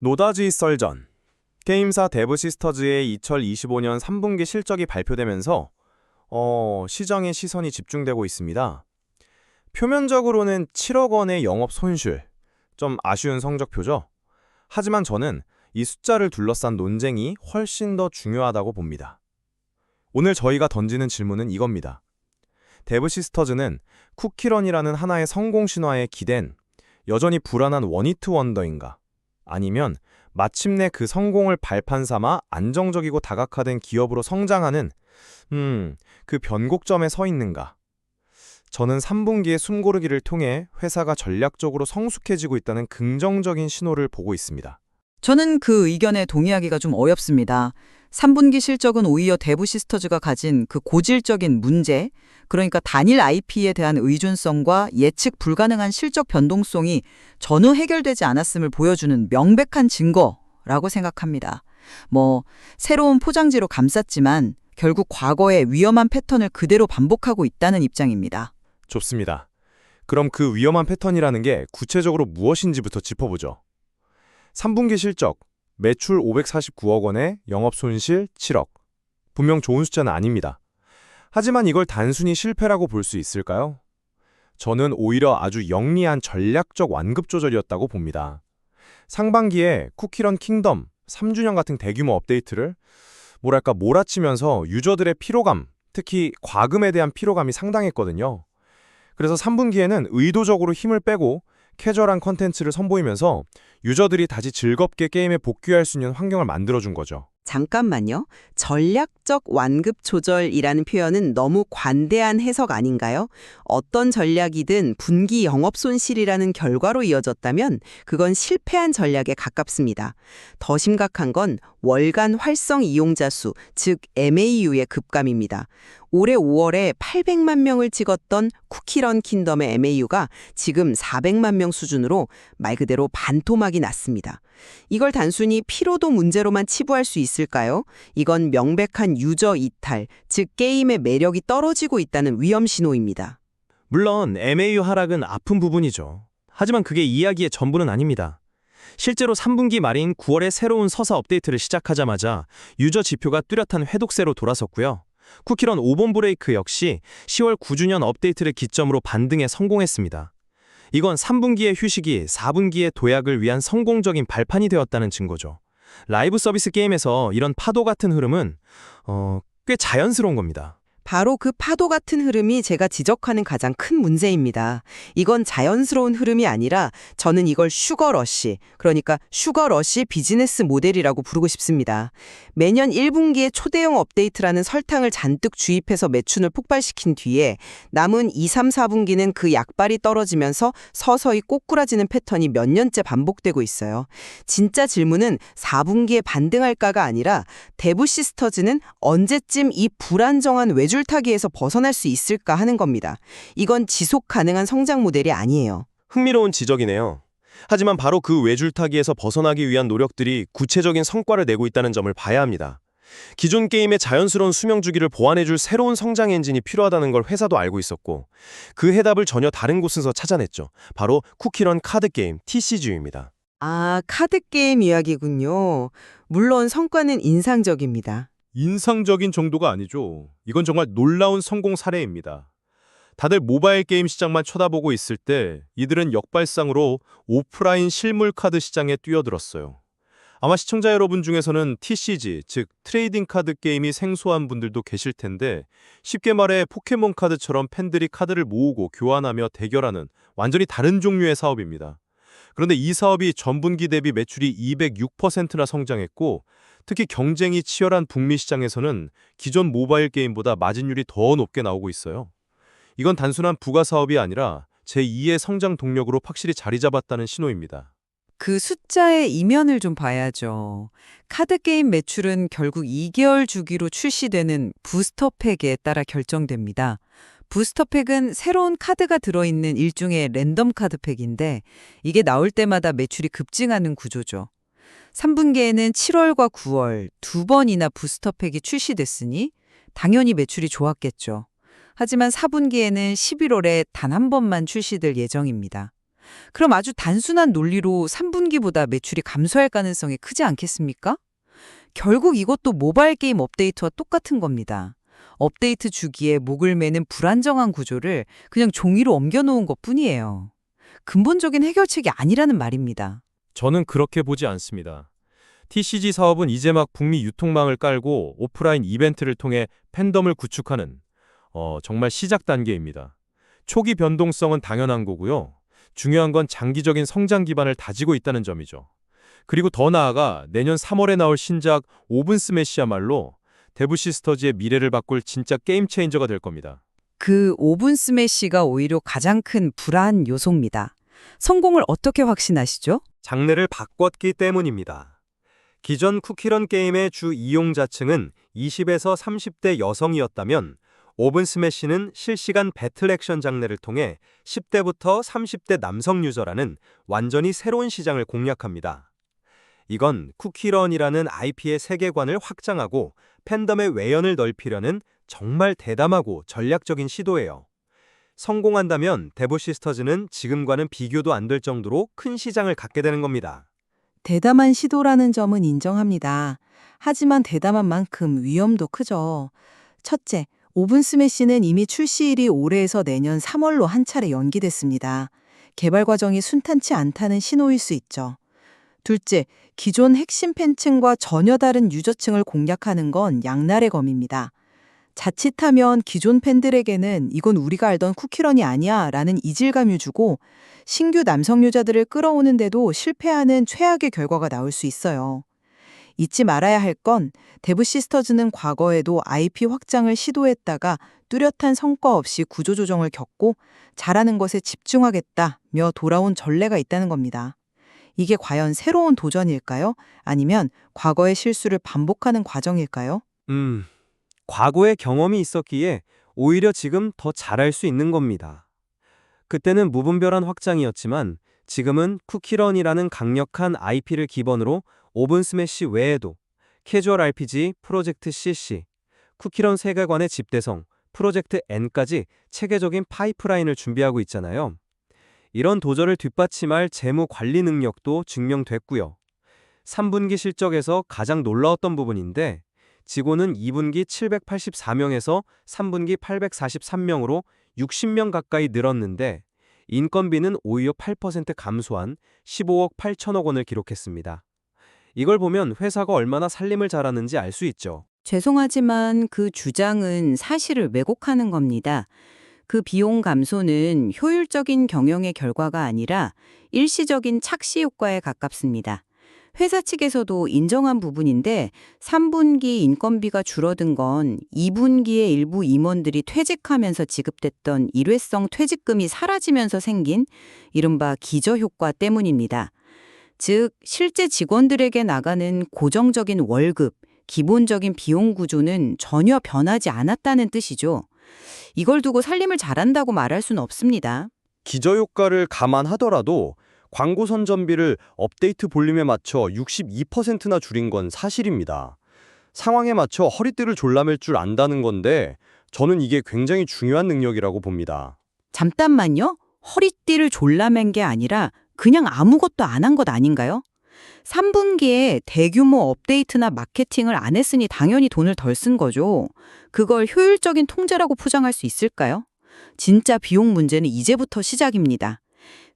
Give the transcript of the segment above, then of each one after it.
노다지 썰전. 게임사 데브시스터즈의 2025년 3분기 실적이 발표되면서 시장의 시선이 집중되고 있습니다. 표면적으로는 7억 원의 영업 손실, 좀 아쉬운 성적표죠. 하지만 저는 이 숫자를 둘러싼 논쟁이 훨씬 더 중요하다고 봅니다. 오늘 저희가 던지는 질문은 이겁니다. 데브시스터즈는 쿠키런이라는 하나의 성공 신화에 기댄 여전히 불안한 원히트 원더인가? 아니면 마침내 그 성공을 발판 삼아 안정적이고 다각화된 기업으로 성장하는 그 변곡점에 서 있는가? 저는 3분기의 숨고르기를 통해 회사가 전략적으로 성숙해지고 있다는 긍정적인 신호를 보고 있습니다. 저는 그 의견에 동의하기가 좀 어렵습니다. 3분기 실적은 오히려 데브시스터즈가 가진 그 고질적인 문제, 그러니까 단일 IP에 대한 의존성과 예측 불가능한 실적 변동성이 전혀 해결되지 않았음을 보여주는 명백한 증거라고 생각합니다. 새로운 포장지로 감쌌지만 결국 과거의 위험한 패턴을 그대로 반복하고 있다는 입장입니다. 좋습니다. 그럼 그 위험한 패턴이라는 게 구체적으로 무엇인지부터 짚어보죠. 3분기 실적, 매출 549억 원에 영업손실 7억. 분명 좋은 숫자는 아닙니다. 하지만 이걸 단순히 실패라고 볼 수 있을까요? 저는 오히려 아주 영리한 전략적 완급 조절이었다고 봅니다. 상반기에 쿠키런 킹덤 3주년 같은 대규모 업데이트를 몰아치면서 유저들의 피로감, 특히 과금에 대한 피로감이 상당했거든요. 그래서 3분기에는 의도적으로 힘을 빼고 캐주얼한 컨텐츠를 선보이면서 유저들이 다시 즐겁게 게임에 복귀할 수 있는 환경을 만들어준 거죠. 잠깐만요. 전략적 완급 조절이라는 표현은 너무 관대한 해석 아닌가요? 어떤 전략이든 분기 영업 손실이라는 결과로 이어졌다면 그건 실패한 전략에 가깝습니다. 더 심각한 건 월간 활성 이용자 수, 즉 MAU의 급감입니다. 올해 5월에 800만 명을 찍었던 쿠키런 킹덤의 MAU가 지금 400만 명 수준으로 말 그대로 반토막이 났습니다. 이걸 단순히 피로도 문제로만 치부할 수 있을까요? 이건 명백한 유저 이탈, 즉 게임의 매력이 떨어지고 있다는 위험 신호입니다. 물론 MAU 하락은 아픈 부분이죠. 하지만 그게 이야기의 전부는 아닙니다. 실제로 3분기 말인 9월에 새로운 서사 업데이트를 시작하자마자 유저 지표가 뚜렷한 회독세로 돌아섰고요. 쿠키런 5번 브레이크 역시 10월 9주년 업데이트를 기점으로 반등에 성공했습니다. 이건 3분기의 휴식이 4분기의 도약을 위한 성공적인 발판이 되었다는 증거죠. 라이브 서비스 게임에서 이런 파도 같은 흐름은 꽤 자연스러운 겁니다. 바로 그 파도 같은 흐름이 제가 지적하는 가장 큰 문제입니다. 이건 자연스러운 흐름이 아니라 저는 이걸 슈거러쉬, 그러니까 슈거러쉬 비즈니스 모델이라고 부르고 싶습니다. 매년 1분기에 초대형 업데이트라는 설탕을 잔뜩 주입해서 매출을 폭발시킨 뒤에 남은 2, 3, 4분기는 그 약발이 떨어지면서 서서히 꼬꾸라지는 패턴이 몇 년째 반복되고 있어요. 진짜 질문은 4분기에 반등할까가 아니라 데브시스터즈는 언제쯤 이 불안정한 외줄타기에서 벗어날 수 있을까 하는 겁니다. 이건 지속 가능한 성장 모델이 아니에요. 흥미로운 지적이네요. 하지만 바로 그 외줄타기에서 벗어나기 위한 노력들이 구체적인 성과를 내고 있다는 점을 봐야 합니다. 기존 게임의 자연스러운 수명 주기를 보완해줄 새로운 성장 엔진이 필요하다는 걸 회사도 알고 있었고 그 해답을 전혀 다른 곳에서 찾아냈죠. 바로 쿠키런 카드게임 TCG입니다. 아, 카드게임 이야기군요. 물론 성과는 인상적입니다. 인상적인 정도가 아니죠. 이건 정말 놀라운 성공 사례입니다. 다들 모바일 게임 시장만 쳐다보고 있을 때 이들은 역발상으로 오프라인 실물 카드 시장에 뛰어들었어요. 아마 시청자 여러분 중에서는 TCG, 즉 트레이딩 카드 게임이 생소한 분들도 계실 텐데 쉽게 말해 포켓몬 카드처럼 팬들이 카드를 모으고 교환하며 대결하는 완전히 다른 종류의 사업입니다. 그런데 이 사업이 전분기 대비 매출이 206%나 성장했고 특히 경쟁이 치열한 북미 시장에서는 기존 모바일 게임보다 마진율이 더 높게 나오고 있어요. 이건 단순한 부가 사업이 아니라 제2의 성장 동력으로 확실히 자리 잡았다는 신호입니다. 그 숫자의 이면을 좀 봐야죠. 카드게임 매출은 결국 2개월 주기로 출시되는 부스터팩에 따라 결정됩니다. 부스터팩은 새로운 카드가 들어있는 일종의 랜덤 카드팩인데 이게 나올 때마다 매출이 급증하는 구조죠. 3분기에는 7월과 9월 두 번이나 부스터팩이 출시됐으니 당연히 매출이 좋았겠죠. 하지만 4분기에는 11월에 단 한 번만 출시될 예정입니다. 그럼 아주 단순한 논리로 3분기보다 매출이 감소할 가능성이 크지 않겠습니까? 결국 이것도 모바일 게임 업데이트와 똑같은 겁니다. 업데이트 주기에 목을 매는 불안정한 구조를 그냥 종이로 옮겨놓은 것뿐이에요. 근본적인 해결책이 아니라는 말입니다. 저는 그렇게 보지 않습니다. TCG 사업은 이제 막 북미 유통망을 깔고 오프라인 이벤트를 통해 팬덤을 구축하는 정말 시작 단계입니다. 초기 변동성은 당연한 거고요. 중요한 건 장기적인 성장 기반을 다지고 있다는 점이죠. 그리고 더 나아가 내년 3월에 나올 신작 오븐 스매시야말로 데브 시스터즈의 미래를 바꿀 진짜 게임 체인저가 될 겁니다. 그 오븐 스매시가 오히려 가장 큰 불안 요소입니다. 성공을 어떻게 확신하시죠? 장르를 바꿨기 때문입니다. 기존 쿠키런 게임의 주 이용자층은 20에서 30대 여성이었다면 오븐 스매시는 실시간 배틀 액션 장르를 통해 10대부터 30대 남성 유저라는 완전히 새로운 시장을 공략합니다. 이건 쿠키런이라는 IP의 세계관을 확장하고 팬덤의 외연을 넓히려는 정말 대담하고 전략적인 시도예요. 성공한다면 데브 시스터즈는 지금과는 비교도 안 될 정도로 큰 시장을 갖게 되는 겁니다. 대담한 시도라는 점은 인정합니다. 하지만 대담한 만큼 위험도 크죠. 첫째, 오븐 스매시는 이미 출시일이 올해에서 내년 3월로 한 차례 연기됐습니다. 개발 과정이 순탄치 않다는 신호일 수 있죠. 둘째, 기존 핵심 팬층과 전혀 다른 유저층을 공략하는 건 양날의 검입니다. 자칫하면 기존 팬들에게는 이건 우리가 알던 쿠키런이 아니야 라는 이질감을 주고 신규 남성 유저들을 끌어오는데도 실패하는 최악의 결과가 나올 수 있어요. 잊지 말아야 할 건 데브 시스터즈는 과거에도 IP 확장을 시도했다가 뚜렷한 성과 없이 구조조정을 겪고 잘하는 것에 집중하겠다며 돌아온 전례가 있다는 겁니다. 이게 과연 새로운 도전일까요? 아니면 과거의 실수를 반복하는 과정일까요? 과거의 경험이 있었기에 오히려 지금 더 잘할 수 있는 겁니다. 그때는 무분별한 확장이었지만 지금은 쿠키런이라는 강력한 IP를 기반으로 오븐 스매시 외에도 캐주얼 RPG, 프로젝트 CC, 쿠키런 세계관의 집대성, 프로젝트 N까지 체계적인 파이프라인을 준비하고 있잖아요. 이런 도전을 뒷받침할 재무 관리 능력도 증명됐고요. 3분기 실적에서 가장 놀라웠던 부분인데 직원은 2분기 784명에서 3분기 843명으로 60명 가까이 늘었는데 인건비는 오히려 8% 감소한 15억 8천억 원을 기록했습니다. 이걸 보면 회사가 얼마나 살림을 잘하는지 알 수 있죠. 죄송하지만 그 주장은 사실을 왜곡하는 겁니다. 그 비용 감소는 효율적인 경영의 결과가 아니라 일시적인 착시 효과에 가깝습니다. 회사 측에서도 인정한 부분인데 3분기 인건비가 줄어든 건 2분기에 일부 임원들이 퇴직하면서 지급됐던 일회성 퇴직금이 사라지면서 생긴 이른바 기저효과 때문입니다. 즉, 실제 직원들에게 나가는 고정적인 월급, 기본적인 비용 구조는 전혀 변하지 않았다는 뜻이죠. 이걸 두고 살림을 잘한다고 말할 수는 없습니다. 기저효과를 감안하더라도 광고 선전비를 업데이트 볼륨에 맞춰 62%나 줄인 건 사실입니다. 상황에 맞춰 허리띠를 졸라맬 줄 안다는 건데 저는 이게 굉장히 중요한 능력이라고 봅니다. 잠깐만요. 허리띠를 졸라맨 게 아니라 그냥 아무것도 안 한 것 아닌가요? 3분기에 대규모 업데이트나 마케팅을 안 했으니 당연히 돈을 덜 쓴 거죠. 그걸 효율적인 통제라고 포장할 수 있을까요? 진짜 비용 문제는 이제부터 시작입니다.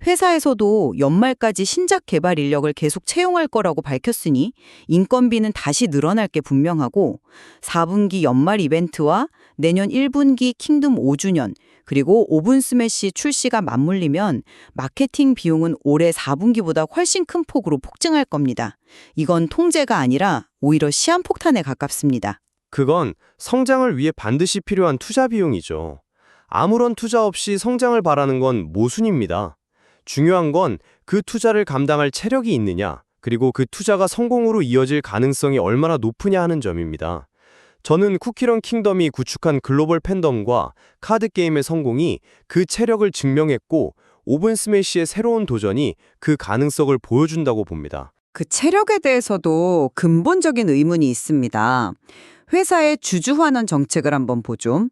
회사에서도 연말까지 신작 개발 인력을 계속 채용할 거라고 밝혔으니 인건비는 다시 늘어날 게 분명하고 4분기 연말 이벤트와 내년 1분기 킹덤 5주년 그리고 오븐 스매시 출시가 맞물리면 마케팅 비용은 올해 4분기보다 훨씬 큰 폭으로 폭증할 겁니다. 이건 통제가 아니라 오히려 시한폭탄에 가깝습니다. 그건 성장을 위해 반드시 필요한 투자 비용이죠. 아무런 투자 없이 성장을 바라는 건 모순입니다. 중요한 건 그 투자를 감당할 체력이 있느냐, 그리고 그 투자가 성공으로 이어질 가능성이 얼마나 높으냐 하는 점입니다. 저는 쿠키런 킹덤이 구축한 글로벌 팬덤과 카드게임의 성공이 그 체력을 증명했고 오븐 스매시의 새로운 도전이 그 가능성을 보여준다고 봅니다. 그 체력에 대해서도 근본적인 의문이 있습니다. 회사의 주주환원 정책을 한번 보죠.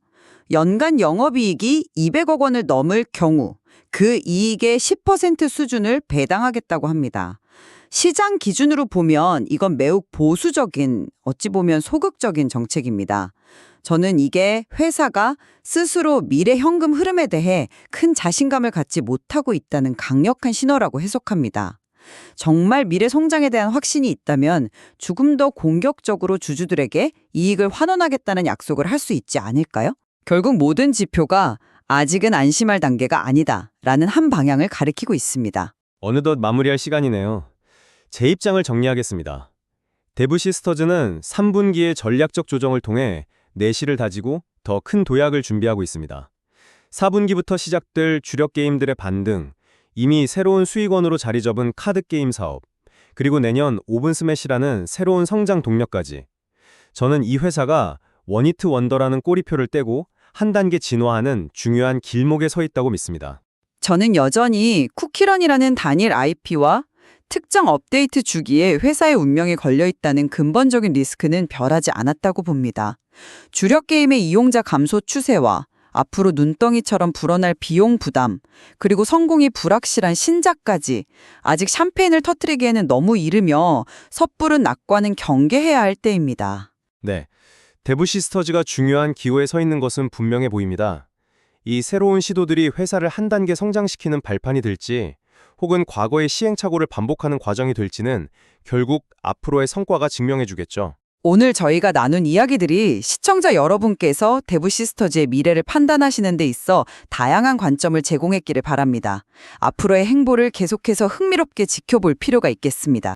연간 영업이익이 200억 원을 넘을 경우 그 이익의 10% 수준을 배당하겠다고 합니다. 시장 기준으로 보면 이건 매우 보수적인, 어찌 보면 소극적인 정책입니다. 저는 이게 회사가 스스로 미래 현금 흐름에 대해 큰 자신감을 갖지 못하고 있다는 강력한 신호라고 해석합니다. 정말 미래 성장에 대한 확신이 있다면 조금 더 공격적으로 주주들에게 이익을 환원하겠다는 약속을 할 수 있지 않을까요? 결국 모든 지표가 아직은 안심할 단계가 아니다라는 한 방향을 가리키고 있습니다. 어느덧 마무리할 시간이네요. 제 입장을 정리하겠습니다. 대부시스터즈는 3분기의 전략적 조정을 통해 내실을 다지고 더 큰 도약을 준비하고 있습니다. 4분기부터 시작될 주력 게임들의 반등, 이미 새로운 수익원으로 자리 잡은 카드게임 사업, 그리고 내년 오븐 스매시라는 새로운 성장 동력까지. 저는 이 회사가 원히트 원더라는 꼬리표를 떼고 한 단계 진화하는 중요한 길목에 서 있다고 믿습니다. 저는 여전히 쿠키런이라는 단일 IP와 특정 업데이트 주기에 회사의 운명이 걸려 있다는 근본적인 리스크는 별하지 않았다고 봅니다. 주력 게임의 이용자 감소 추세와 앞으로 눈덩이처럼 불어날 비용 부담, 그리고 성공이 불확실한 신작까지 아직 샴페인을 터뜨리기에는 너무 이르며 섣부른 낙관은 경계해야 할 때입니다. 네, 대부시스터즈가 중요한 기호에 서 있는 것은 분명해 보입니다. 이 새로운 시도들이 회사를 한 단계 성장시키는 발판이 될지, 혹은 과거의 시행착오를 반복하는 과정이 될지는 결국 앞으로의 성과가 증명해주겠죠. 오늘 저희가 나눈 이야기들이 시청자 여러분께서 대부시스터즈의 미래를 판단하시는 데 있어 다양한 관점을 제공했기를 바랍니다. 앞으로의 행보를 계속해서 흥미롭게 지켜볼 필요가 있겠습니다.